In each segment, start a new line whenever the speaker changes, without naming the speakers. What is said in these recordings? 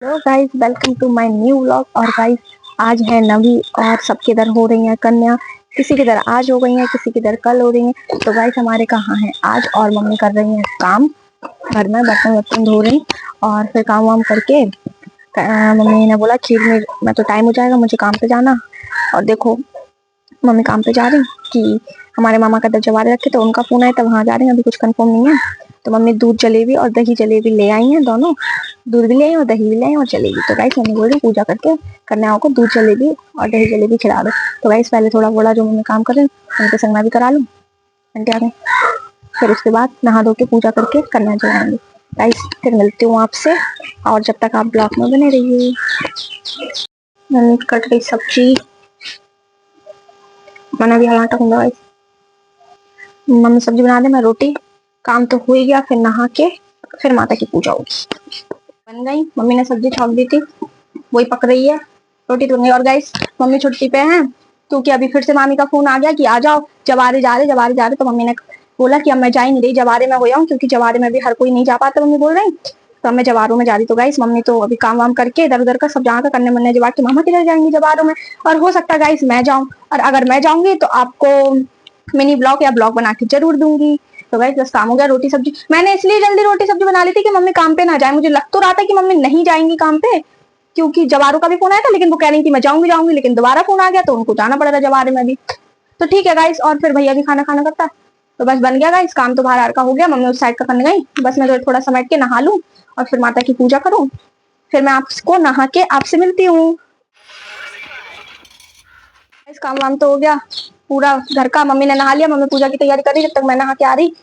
Hello guys, welcome to my new vlog. और guys, आज है नवी और सबके इधर हो रही है कन्या। किसी की इधर आज हो गई है, किसी की इधर कल हो रही है। तो गाइस, हमारे कहाँ है आज, और मम्मी कर रही है काम घर में, बर्तन वर्तन धो रही। और फिर काम वाम करके मम्मी ने बोला खीर में मैं तो टाइम हो जाएगा, मुझे काम पे जाना। और देखो, मम्मी काम पे जा रही कि हमारे मामा का जवारे रखे तो उनका फोन आया, तो वहां जा रही है। अभी कुछ कंफर्म नहीं है। तो मम्मी दूध जलेबी और दही जलेबी ले आई हैं दोनों। दूध भी ले आई और दही भी ले आई और जलेबी। तो गाइस, मम्मी बोल रही पूजा करके कन्याओं को दूध जलेबी और दही जलेबी खिला दो। तो गाइस, पहले थोड़ा बोला जो मम्मी काम कर रहे हैं उनके संग मैं भी करा लूँ। घंटे आ गए। फिर उसके बाद नहा धो के पूजा करके कन्या जलाएंगे। गाइस, फिर मिलती हूँ आपसे, और जब तक आप ब्लॉग में बने रहिए। मम्मी कट रही सब्जी, मैंने भी हलाटा हूँ। गाइस, मम्मी सब्जी बना दे, मैं रोटी। काम तो हो ही गया। फिर नहा के फिर माता की पूजा होगी। बन गई, मम्मी ने सब्जी छौंक दी थी, वही पक रही है। रोटी तो बन गई। और गाइस, मम्मी छुट्टी पे हैं क्योंकि अभी फिर से मामी का फोन आ गया कि आ जाओ, जवारे जा रहे जवारे जा रहे। तो मम्मी ने बोला कि अब मैं जा ही नहीं रही, जवारे में हो जाऊँ, क्योंकि जवारे में भी हर कोई नहीं जा पाता, मम्मी बोल रही। तो मैं जवारों में जा रही। तो गाइस, मम्मी तो अभी काम वाम करके इधर उधर का सब जहाँ का करने मनने जवाब के मामा किधर जाएंगी जवारों में। और हो सकता है गाइस मैं जाऊँ, और अगर मैं जाऊंगी तो आपको मिनी ब्लॉग या ब्लॉग बना के जरूर दूंगी। तो गाइस, बस काम हो गया। रोटी सब्जी मैंने इसलिए जल्दी रोटी सब्जी बना ली थी कि मम्मी काम पे ना जाए। मुझे लग तो रहा था कि मम्मी नहीं जाएंगी काम पे, क्योंकि जवारों का भी फोन आया था, लेकिन वो कह रही थी मैं जाऊंगी जाऊंगी, लेकिन दोबारा फोन आ गया तो उनको जाना पड़ रहा जवारे में भी। तो ठीक है गाइस, और फिर भैया भी खाना खाना करता है। तो बस बन गया गाइस, काम तो बाहर का हो गया। मम्मी उस साइड का करने गई, बस मैं थोड़ा समेट के नहा लूं और फिर माता की पूजा करूं। फिर मैं आपको नहा के आपसे मिलती हूँ। इस काम वाम तो हो गया पूरा घर का। मम्मी ने नहा लिया, मम्मी पूजा की तैयारी कर रही, जब तक मैं नहा के आ रही।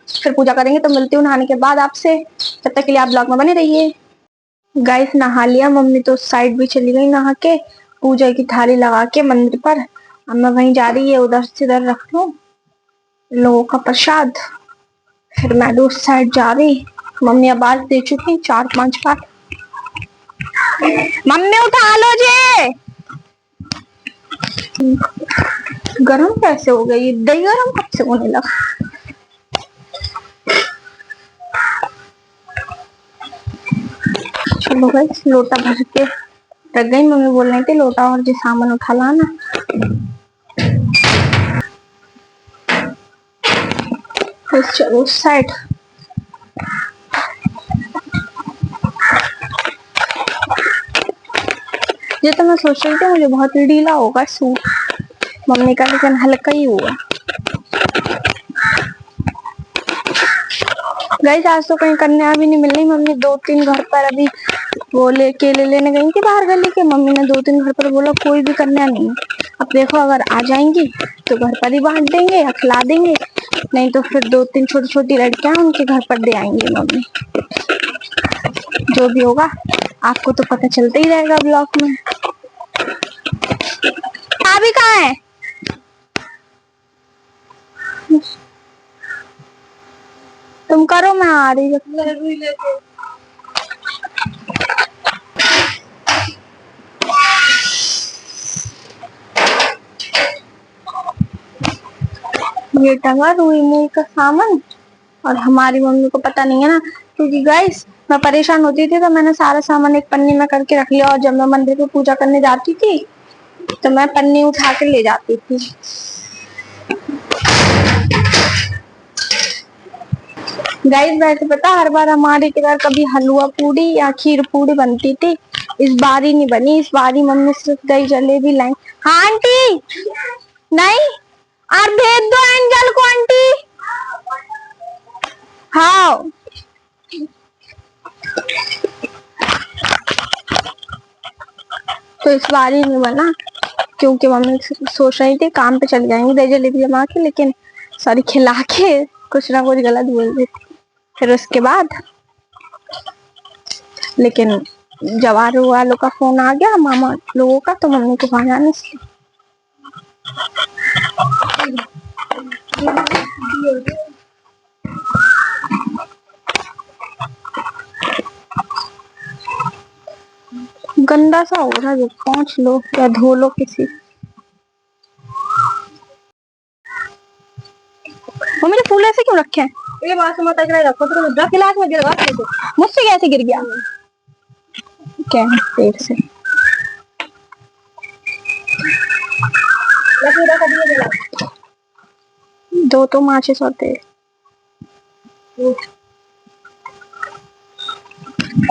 फिर पूजा करेंगे, तो मिलती हूँ नहाने के बाद आपसे। तब तक के लिए आप ब्लॉग में बने रहिए। गाइस, नहा लिया, मम्मी तो साइड भी चली गई नहा के, पूजा की थाली लगा के मंदिर पर। अब मैं वहीं जा रही है, उधर से इधर रख लूं लोगों का प्रसाद। फिर मैं उस साइड जा रही। मम्मी आवाज दे चुकी 4-5 बार। मम्मी उठा लो जे। गरम कैसे हो गई दही, गरम कब से होने लगा। चलो गाइस, लोटा भर के रख गई। मम्मी बोल रही थी लोटा और जो सामान उठा लाना। चलो उस साइड। ये तो मैं सोच रही थी मुझे बहुत ढीला होगा सूट मम्मी का, लेकिन हल्का ही हुआ। गाइस, आज तो कहीं कन्या भी नहीं मिल रही। मम्मी 2-3 घर पर अभी वो केले लेने गई थी बाहर गली के। मम्मी ने 2-3 घर पर बोला कोई भी कन्या नहीं है। अब देखो, अगर आ जाएंगी तो घर पर ही बांट देंगे या खिला देंगे, नहीं तो फिर 2-3 छोटी छोटी लड़कियां उनके घर पर दे आएंगे मम्मी। जो भी होगा आपको तो पता चलता ही रहेगा ब्लॉग में। अभी कहाँ है? तुम करो, मैं आ रही हूँ। ये टंगा रुई मुई का सामान, और हमारी मम्मी को पता नहीं है ना, क्योंकि गाइस मैं परेशान होती थी तो मैंने सारा सामान एक पन्नी में करके रख लिया। और जब मैं मंदिर पे पूजा करने जाती थी तो मैं पन्नी उठा के ले जाती थी। गाइस, वैसे पता हर बार हमारे के घर कभी हलवा पूड़ी या खीर पूड़ी बनती थी, इस बार ही नहीं बनी। इस बार ही मम्मी सिर्फ दही जलेबी लाई। हाँ आंटी, नहीं और भेज दो एंजल को आंटी। हाँ, तो इस बार ही नहीं बना, क्योंकि मम्मी सोच रही थी काम पे चली जाएंगी दही जलेबी जमा के, लेकिन सॉरी खिला के कुछ ना कुछ गलत बोल देती। फिर उसके बाद लेकिन जवार वालों का फोन आ गया, मामा लोगों का, तो मम्मी को वहां जाने से। गंदा सा हो रहा है, पहुंच लो या धो लो किसी। वो मेरे फूल ऐसे क्यों रखे हैं? ये बात मत रखो, तो गिलास में गिरवा, मुझसे कैसे गिर गया? क्या है पेट से। दो तो माचिस होते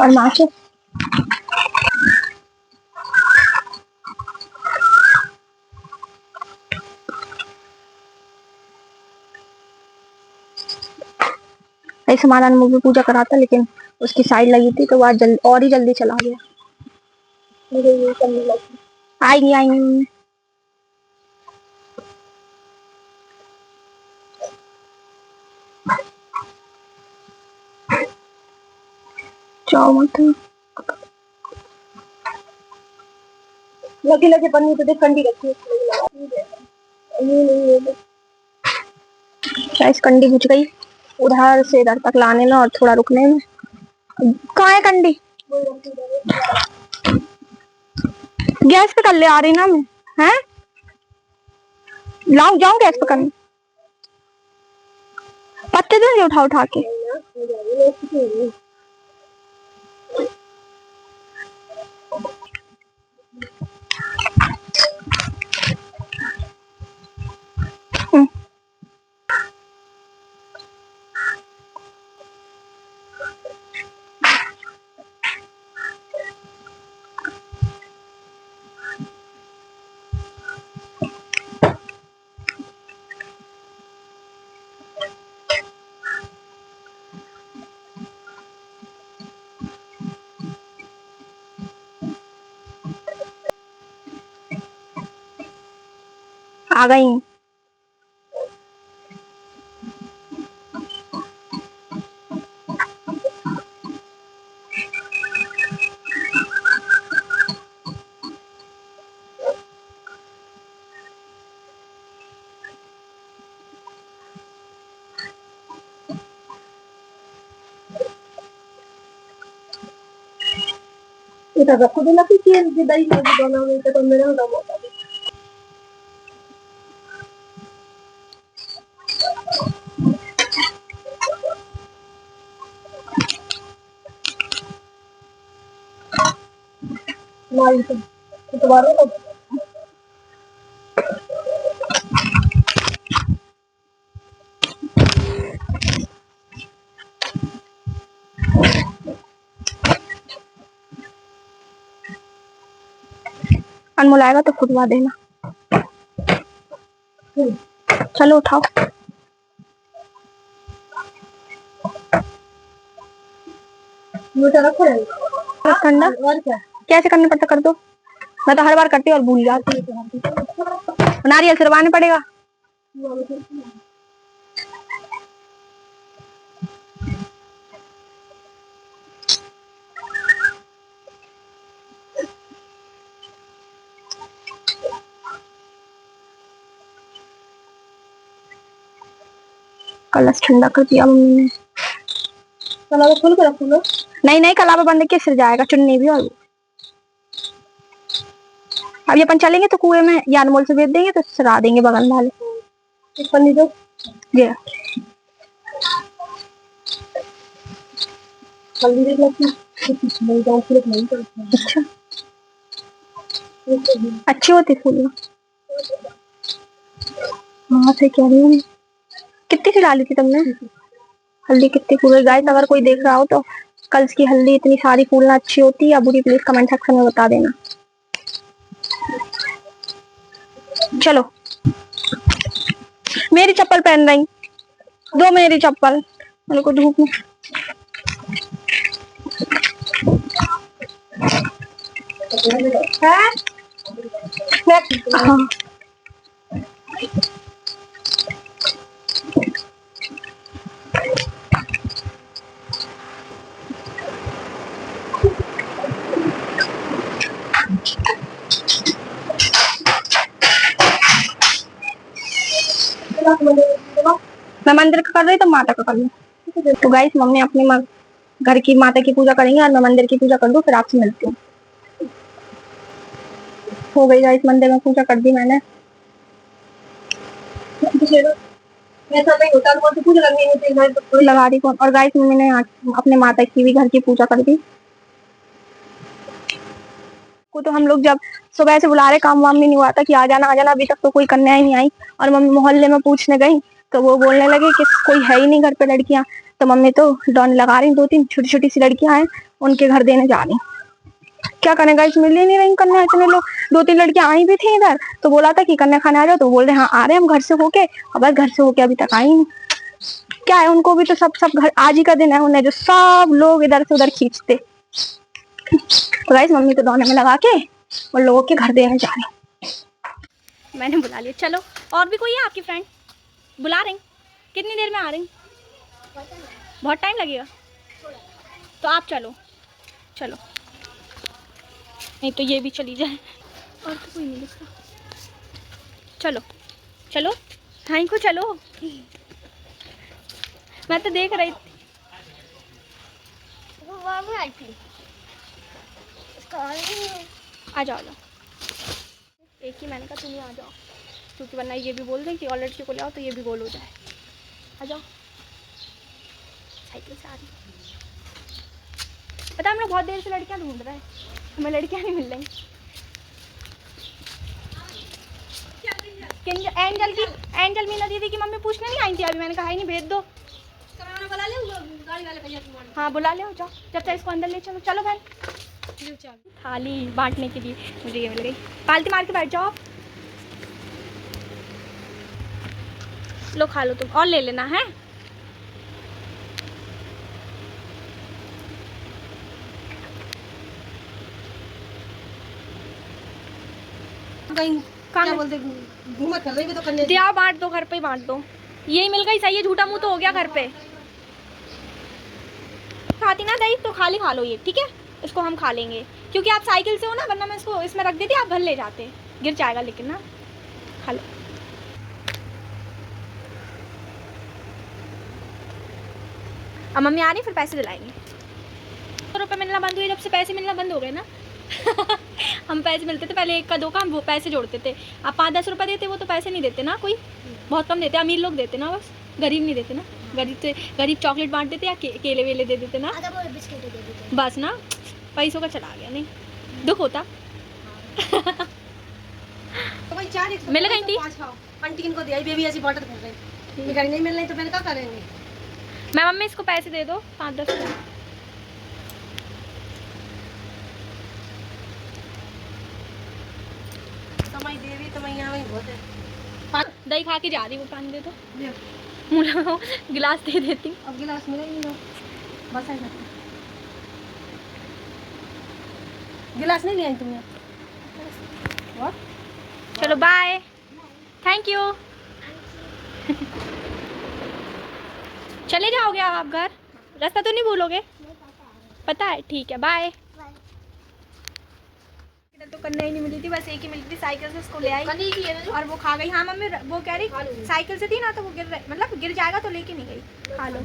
और माचिस ऐसे हमारा अनमुख भी पूजा करा था, लेकिन उसकी साइड लगी थी तो वो आज और ही जल्दी चला गया। आएंगी आएंगी मम्मी। जाओ मत लगे लगे पन्नी तो देख कंडी रखी है। इस कंडी घुस गई उधर से इधर तक लाने में और थोड़ा रुकने में। कहाँ है कंडी? गैस पे कर ले आ रही ना मैं। हैं लाऊं जाऊं गैस पे करने? पत्ते देंगे उठा उठा के। आ गई। इधर रखो देना कि जिधर ही दोनों में तो मेरा होगा वो नहीं तो दोबारा तो अनमोल आएगा तो खुदवा देना। चलो उठाओ। ठंडा कैसे करना पड़ता कर दो। मैं तो हर बार करती और भूल जाती। नारियल सिरवाने पड़ेगा। कलश ठंडा कर दिया मम्मी ने। कलावा खोल कर रखो। नहीं नहीं कलावा बंद के सिर जाएगा चुन्नी भी। और अब ये अपन चलेंगे तो कुएं में या अनमोल से भेज देंगे तो सरा देंगे बगल वाले। एक पन्नी दो ये हल्दी देख लगती अच्छा अच्छी होती फूल। हाँ से कह रही हूँ। कितनी सी डाली थी तुमने हल्दी? कितनी फूल? गाइस अगर कोई देख रहा हो तो कल की हल्दी इतनी सारी फूलना अच्छी होती या बुरी, प्लीज कमेंट सेक्शन में बता देना। चलो मेरी चप्पल पहन रही दो मेरी चप्पल मेरे को धूप में। हाँ मैं मंदिर का कर रही तो माता का कर लूँ। तो गाइस मम्मी अपने घर की माता की पूजा करेंगे और मैं मंदिर की पूजा कर दूँ, फिर आपसे मिलती हूँ। हो गई गाइस मंदिर में पूजा कर दी मैंने। ऐसा नहीं होता तो पूजा करनी होती लगा दी। और गाइस मम्मी ने अपने माता की भी घर की पूजा कर दी। को तो हम लोग जब सुबह से बुला रहे, काम वाम भी नहीं हुआ था कि आ जाना आ जाना, अभी तक तो कोई कन्या ही नहीं आई। और मम्मी मोहल्ले में पूछने गई तो वो बोलने लगे कि कोई है ही नहीं घर पे लड़कियां। तो मम्मी तो डॉन लगा रही, 2-3 छोटी छोटी सी लड़कियां हैं, उनके घर देने जा रही। क्या करने गाइस, मिल ही नहीं रही कन्या। इतने लोग, 2-3 लड़कियां आई भी थी इधर, तो बोला था कि कन्या खाने आ जाओ, तो बोल रहे हाँ आ रहे हम घर से होके। और बस घर से होके अभी तक आई नहीं। क्या है, उनको भी तो सब घर आज ही का दिन है, उन्हें जो सब लोग इधर से उधर खींचते। तो गाइस मम्मी तो दौड़ने में लगा के उन लोगों के घर देने जा रही। मैंने बुला लिया। चलो, और भी कोई है आपकी फ्रेंड? बुला रही? कितनी देर में आ रही? बहुत टाइम लगेगा तो आप चलो। चलो, नहीं तो ये भी चली जाए। और तो कोई नहीं दिखता। चलो चलो, हाँ को चलो। मैं तो देख रही थी। आ जाओ एक ही मैंने कहा तुम आ जाओ, क्योंकि वरना ये भी बोल दें कि और लड़की को ले आओ तो ये भी गोल हो जाए। आ जाओ, साइकिल से आ रही। पता है हम लोग बहुत देर से लड़कियां ढूंढ रहे हैं, हमें लड़कियां नहीं मिल रही। एंजल मीना दीदी की मम्मी पूछने नहीं आई थी अभी, मैंने कहा ही नहीं, भेज दो। बुला ले गाड़ी वाले भैया। हाँ बुला ले, जाओ जब तक इसको अंदर ले चलो। चलो बहन, थाली बांटने के लिए मुझे ये मिल गई। पालती मार के बैठ जाओ आप। लो खा लो तुम, और ले लेना है। क्या बोलते घूमत कर रही भी तो करने दिया, बांट दो, घर पे ही बांट दो। यही मिल गई, सही है, झूठा मुंह तो हो गया घर पे। खाती ना दही तो खाली खा लो ये, ठीक है? इसको हम खा लेंगे क्योंकि आप साइकिल से हो ना, वरना मैं इसको इसमें रख देती, आप घर ले जाते, गिर जाएगा लेकिन ना। खा लो। अब मम्मी आ रही, फिर पैसे दिलाएंगे। 100 रुपये मिलना बंद हुए जब से पैसे मिलना बंद हो गए ना। हम पैसे मिलते थे पहले, 1 का 2 का हम वो पैसे जोड़ते थे। आप 5-10 रुपये देते, वो तो पैसे नहीं देते ना, कोई बहुत कम देते, अमीर लोग देते ना, बस गरीब नहीं देते ना। गरीब चॉकलेट बांट देते या केले वेले दे देते ना, बस ना। पैसों का चला गया, नहीं दुख होता। मिल गई थी आंटी, इनको दिया बेबी ऐसी बॉटल कर रही, नहीं मिल रही तो मैंने क्या करेंगे। मैं मम्मी इसको पैसे दे दो 5-10 रुपये। देवी तो मैं यहाँ बहुत है। दही खा के जा रही, वो पानी दे दो, मुँह लगाओ, गिलास दे देती। अब गिलास मिला ही नहीं, बस ऐसा गिलास नहीं ले आई तुमने। चलो बाय, थैंक यू। चले जाओगे आप घर? रास्ता तो नहीं भूलोगे? पता है, ठीक है, बाय। तो करना ही नहीं मिली थी, बस एक ही मिली थी, साइकिल से इसको ले आई और वो खा गई। हाँ मम्मी वो कह रही साइकिल से थी ना, तो वो गिर जाएगा तो लेके नहीं गई, खा लो।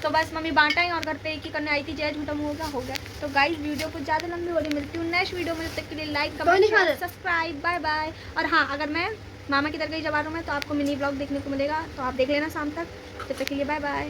तो बस मम्मी बांटा ही और घर पे एक ही करने आई थी, जय झूठा मुँह हो गया। तो गाइस वीडियो कुछ ज़्यादा लंबी हो रही, मिलती हूँ नेक्स्ट वीडियो में, तब तक के लिए like comment subscribe, bye bye. और हाँ, अगर मैं मामा की तरफ गई जवानों में तो आपको मिनी ब्लॉग देखने को मिलेगा, तो आप देख लेना शाम तक। तब तक के लिए बाय बाय।